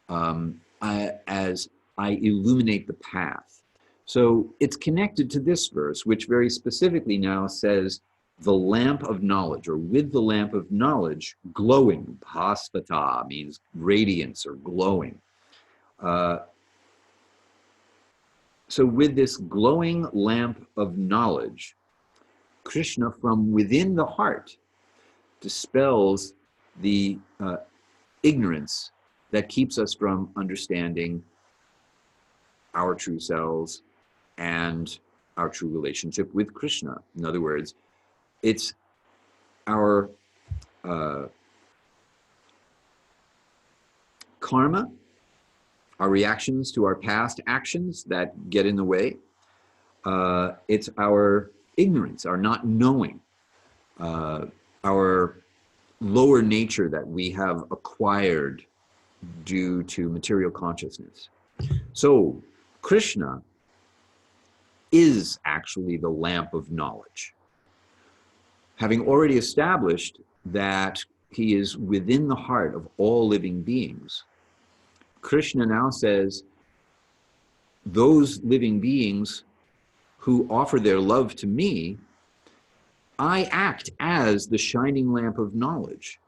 as I illuminate the path. So it's connected to this verse, which very specifically now says the lamp of knowledge, or with the lamp of knowledge, glowing. Bhasvata means radiance or glowing. So with this glowing lamp of knowledge, Krishna from within the heart dispels the ignorance that keeps us from understanding our true selves and our true relationship with Krishna. In other words, it's our karma, our reactions to our past actions that get in the way. It's our ignorance, our not knowing, our lower nature that we have acquired due to material consciousness. So Krishna is actually the lamp of knowledge. Having already established that he is within the heart of all living beings, Krishna now says, those living beings who offer their love to me, I act as the shining lamp of knowledge.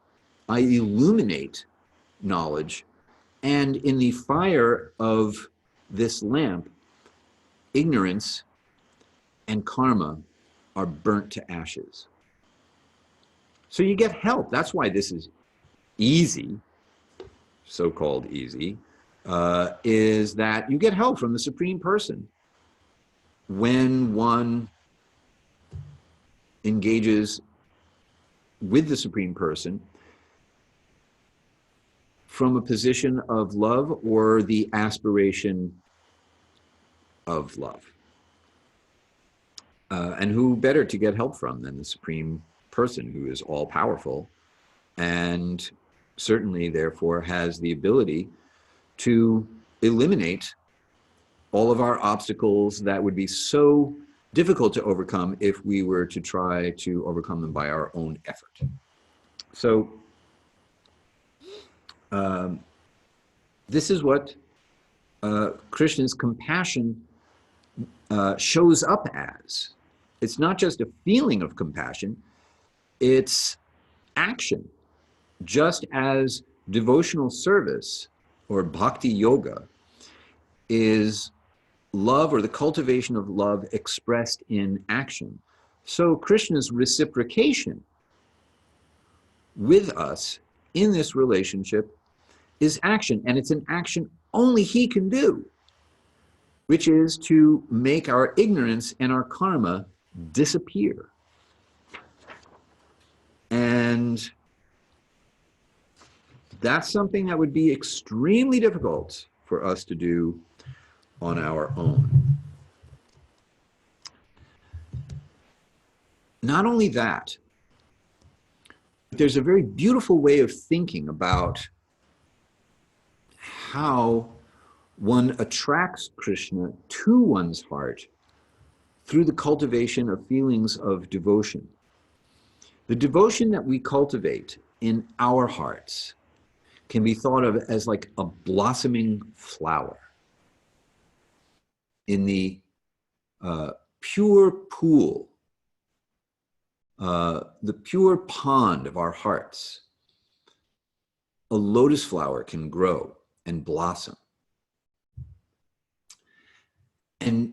I illuminate knowledge, and in the fire of this lamp, ignorance and karma are burnt to ashes. So you get help. That's why this is easy, so-called easy, is that you get help from the Supreme Person when one engages with the Supreme Person from a position of love or the aspiration of love. And who better to get help from than the Supreme Person, who is all-powerful and certainly, therefore, has the ability to eliminate all of our obstacles that would be so difficult to overcome if we were to try to overcome them by our own effort. So this is what Krishna's compassion shows up as. It's not just a feeling of compassion, it's action. Just as devotional service or bhakti yoga is love or the cultivation of love expressed in action, so Krishna's reciprocation with us in this relationship is action, and it's an action only he can do, which is to make our ignorance and our karma disappear. And that's something that would be extremely difficult for us to do on our own. Not only that, there's a very beautiful way of thinking about how one attracts Krishna to one's heart through the cultivation of feelings of devotion. The devotion that we cultivate in our hearts can be thought of as like a blossoming flower in the pure pool, the pure pond of our hearts. A lotus flower can grow and blossom. And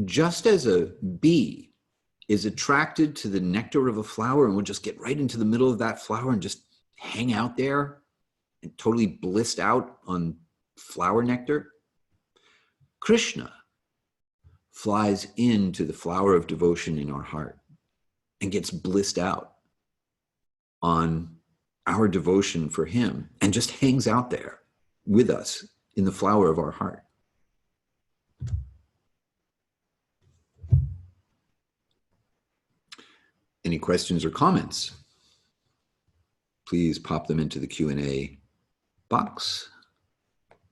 just as a bee is attracted to the nectar of a flower and will just get right into the middle of that flower and just hang out there and totally blissed out on flower nectar, Krishna flies into the flower of devotion in our heart and gets blissed out on our devotion for him and just hangs out there with us in the flower of our heart. Any questions or comments? Please pop them into the Q&A box.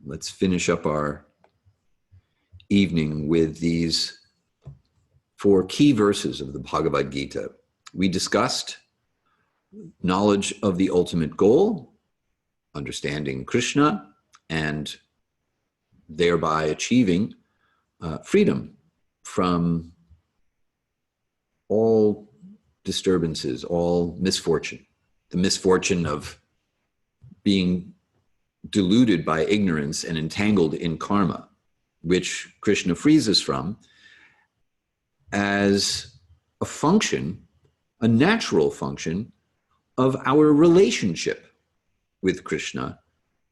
Let's finish up our evening with these 4 key verses of the Bhagavad-gita. We discussed knowledge of the ultimate goal, understanding Krishna, and thereby achieving freedom from all disturbances, all misfortune. The misfortune of being deluded by ignorance and entangled in karma, which Krishna frees us from as a function, a natural function of our relationship with Krishna,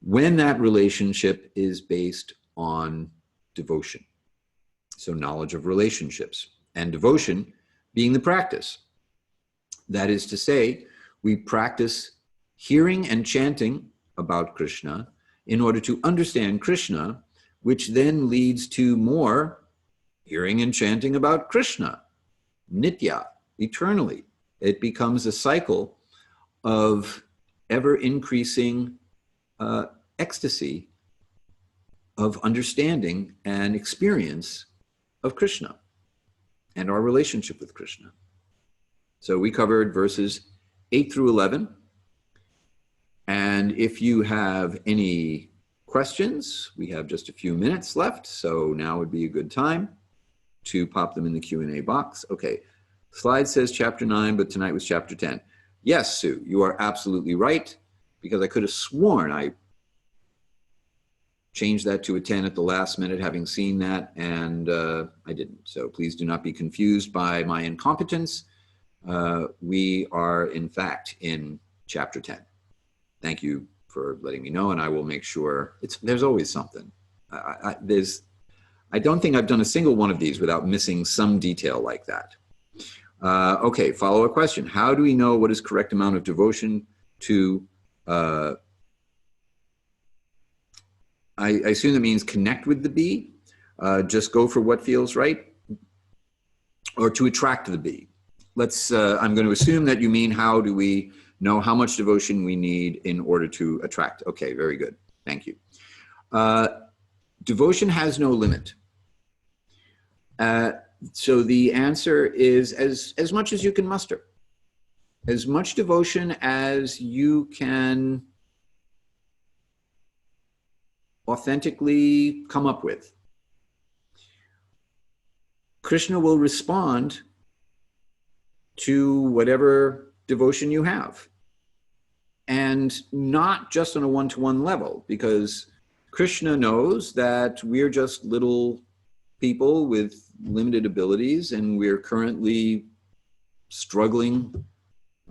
when that relationship is based on devotion. So knowledge of relationships, and devotion being the practice. That is to say, we practice hearing and chanting about Krishna in order to understand Krishna, which then leads to more hearing and chanting about Krishna, nitya, eternally. It becomes a cycle of ever-increasing ecstasy of understanding and experience of Krishna and our relationship with Krishna. So we covered verses 8 through 11. And if you have any questions, we have just a few minutes left, so now would be a good time to pop them in the Q&A box. Okay, slide says chapter 9, but tonight was chapter 10. Yes, Sue, you are absolutely right, because I could have sworn I changed that to a 10 at the last minute, having seen that, and I didn't. So please do not be confused by my incompetence. We are, in fact, in chapter 10. thank you for letting me know, and I will make sure there's always something. I don't think I've done a single one of these without missing some detail like that. Okay, follow-up question. How do we know what is correct amount of devotion to, I assume that means connect with the bee, just go for what feels right, or to attract the bee. I'm going to assume that you mean how do we know how much devotion we need in order to attract. Okay, very good. Thank you. Devotion has no limit. So the answer is as much as you can muster. As much devotion as you can authentically come up with. Krishna will respond to whatever devotion you have. And not just on a one-to-one level, because Krishna knows that we're just little people with limited abilities, and we're currently struggling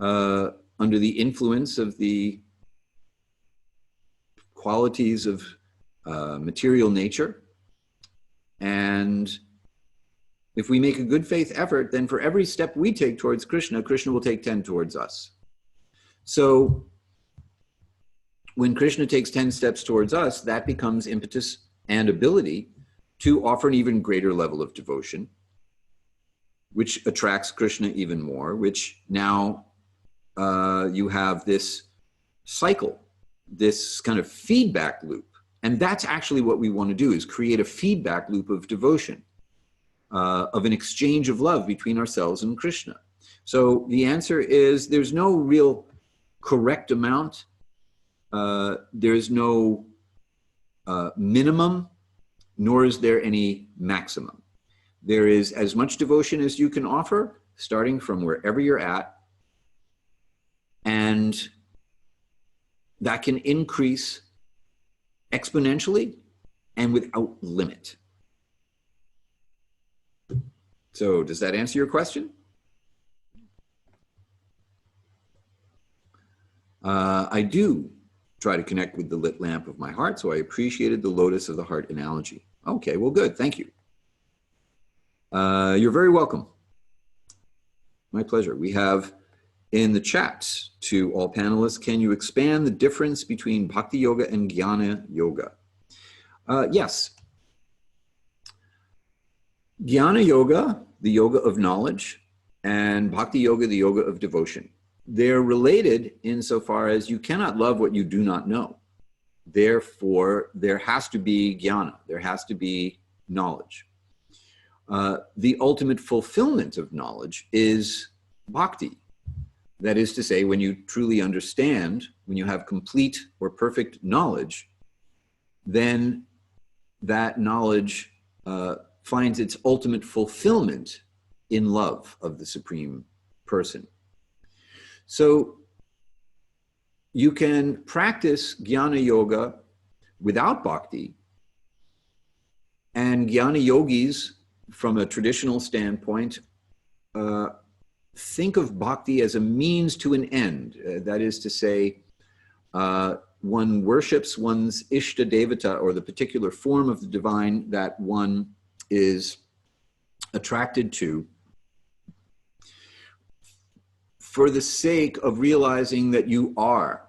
under the influence of the qualities of material nature. And if we make a good faith effort, then for every step we take towards Krishna, Krishna will take 10 towards us. So when Krishna takes 10 steps towards us, that becomes impetus and ability to offer an even greater level of devotion, which attracts Krishna even more, which now you have this cycle, this kind of feedback loop. And that's actually what we want to do, is create a feedback loop of devotion, of an exchange of love between ourselves and Krishna. So the answer is there's no real correct amount. There's no minimum, nor is there any maximum. There is as much devotion as you can offer, starting from wherever you're at, and that can increase exponentially and without limit. So does that answer your question? I do try to connect with the lit lamp of my heart, so I appreciated the lotus of the heart analogy. Okay, well, good, thank you. You're very welcome. My pleasure. We have in the chat to all panelists, can you expand the difference between Bhakti Yoga and Jnana Yoga? Yes. Jnana Yoga, the yoga of knowledge, and Bhakti Yoga, the yoga of devotion. They're related insofar as you cannot love what you do not know. Therefore, there has to be jnana, there has to be knowledge. The ultimate fulfillment of knowledge is bhakti. That is to say, when you truly understand, when you have complete or perfect knowledge, then that knowledge finds its ultimate fulfillment in love of the Supreme Person. So you can practice Jnana Yoga without bhakti, and Jnana Yogis, from a traditional standpoint, think of bhakti as a means to an end. That is to say, one worships one's Ishta Devata, or the particular form of the divine that one is attracted to, for the sake of realizing that you are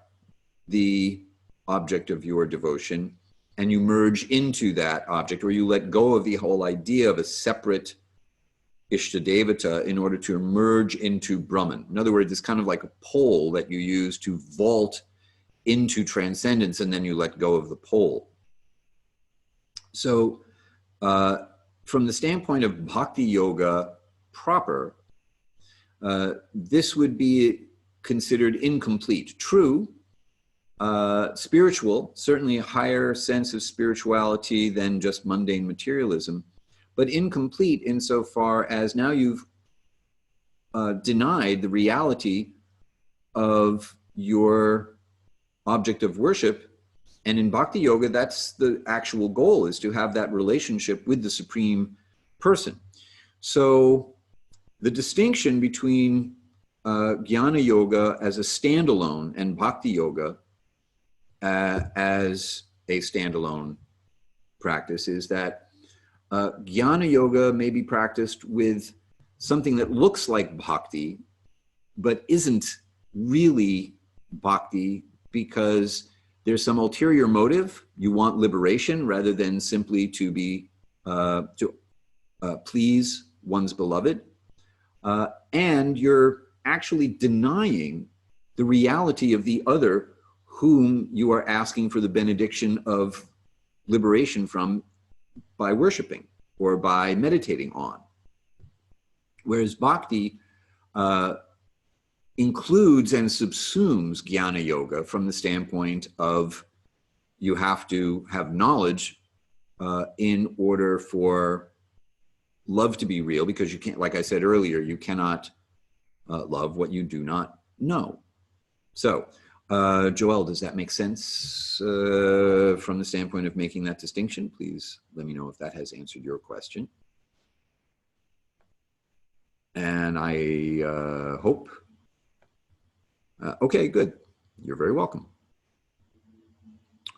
the object of your devotion, and you merge into that object, or you let go of the whole idea of a separate Ishtadevata in order to merge into Brahman. In other words, it's kind of like a pole that you use to vault into transcendence, and then you let go of the pole. So from the standpoint of Bhakti Yoga proper, this would be considered incomplete. True, spiritual, certainly a higher sense of spirituality than just mundane materialism, but incomplete insofar as now you've denied the reality of your object of worship. And in Bhakti Yoga, that's the actual goal, is to have that relationship with the Supreme Person. So the distinction between Jnana Yoga as a standalone and Bhakti Yoga as a standalone practice is that jnana yoga may be practiced with something that looks like bhakti, but isn't really bhakti because there's some ulterior motive. You want liberation rather than simply to be please one's beloved, and you're actually denying the reality of the other whom you are asking for the benediction of liberation from by worshiping or by meditating on. Whereas bhakti includes and subsumes jnana yoga from the standpoint of you have to have knowledge in order for love to be real, because you can't, like I said earlier, you cannot love what you do not know. So, Joel, does that make sense from the standpoint of making that distinction? Please let me know if that has answered your question. And I hope. Okay, good. You're very welcome.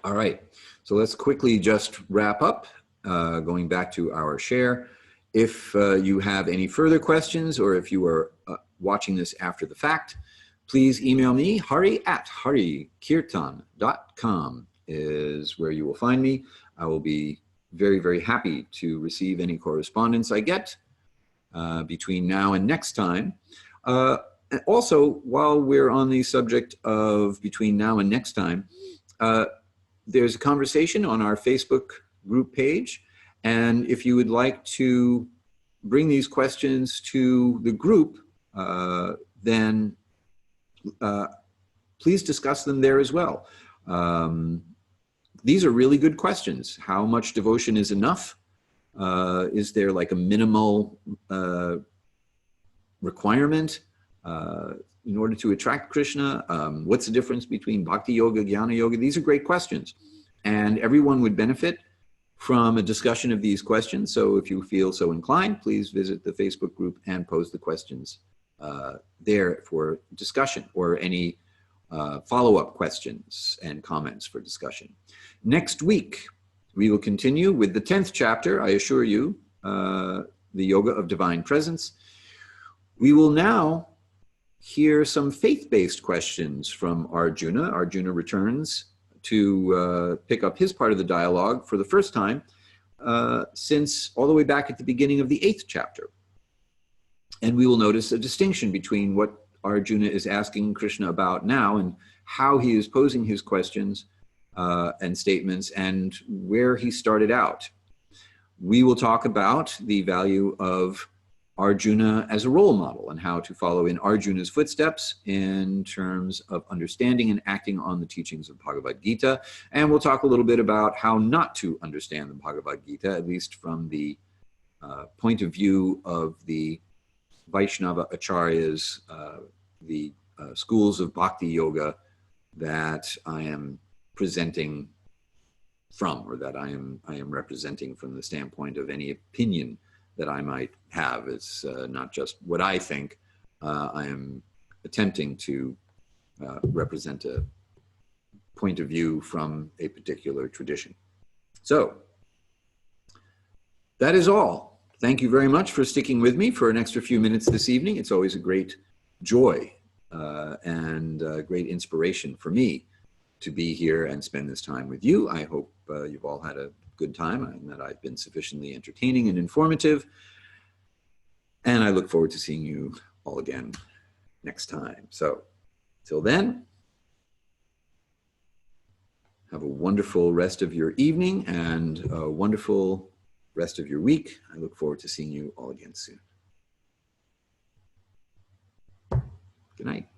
All right, so let's quickly just wrap up, going back to our share. If you have any further questions, or if you are watching this after the fact, please email me. Hari@Hari-kirtana.com is where you will find me. I will be very, very happy to receive any correspondence I get between now and next time. And also, while we're on the subject of between now and next time, there's a conversation on our Facebook group page. And if you would like to bring these questions to the group, then please discuss them there as well. These are really good questions. How much devotion is enough? Is there like a minimal requirement in order to attract Krishna? What's the difference between bhakti yoga, jnana yoga? These are great questions. And everyone would benefit from a discussion of these questions. So if you feel so inclined, please visit the Facebook group and pose the questions there for discussion, or any follow-up questions and comments for discussion. Next week, we will continue with the 10th chapter, I assure you, the Yoga of Divine Presence. We will now hear some faith-based questions from Arjuna. Arjuna returns to pick up his part of the dialogue for the first time since all the way back at the beginning of the 8th chapter. And we will notice a distinction between what Arjuna is asking Krishna about now and how he is posing his questions and statements and where he started out. We will talk about the value of Arjuna as a role model and how to follow in Arjuna's footsteps in terms of understanding and acting on the teachings of Bhagavad-gita. And we'll talk a little bit about how not to understand the Bhagavad-gita, at least from the point of view of the Vaishnava acharyas, the schools of bhakti yoga that I am presenting from, or that I am representing from the standpoint of any opinion that I might have. It's not just what I think. I am attempting to represent a point of view from a particular tradition. So that is all. Thank you very much for sticking with me for an extra few minutes this evening. It's always a great joy and great inspiration for me to be here and spend this time with you. I hope you've all had a good time and that I've been sufficiently entertaining and informative. And I look forward to seeing you all again next time. So till then, have a wonderful rest of your evening and a wonderful rest of your week. I look forward to seeing you all again soon. Good night.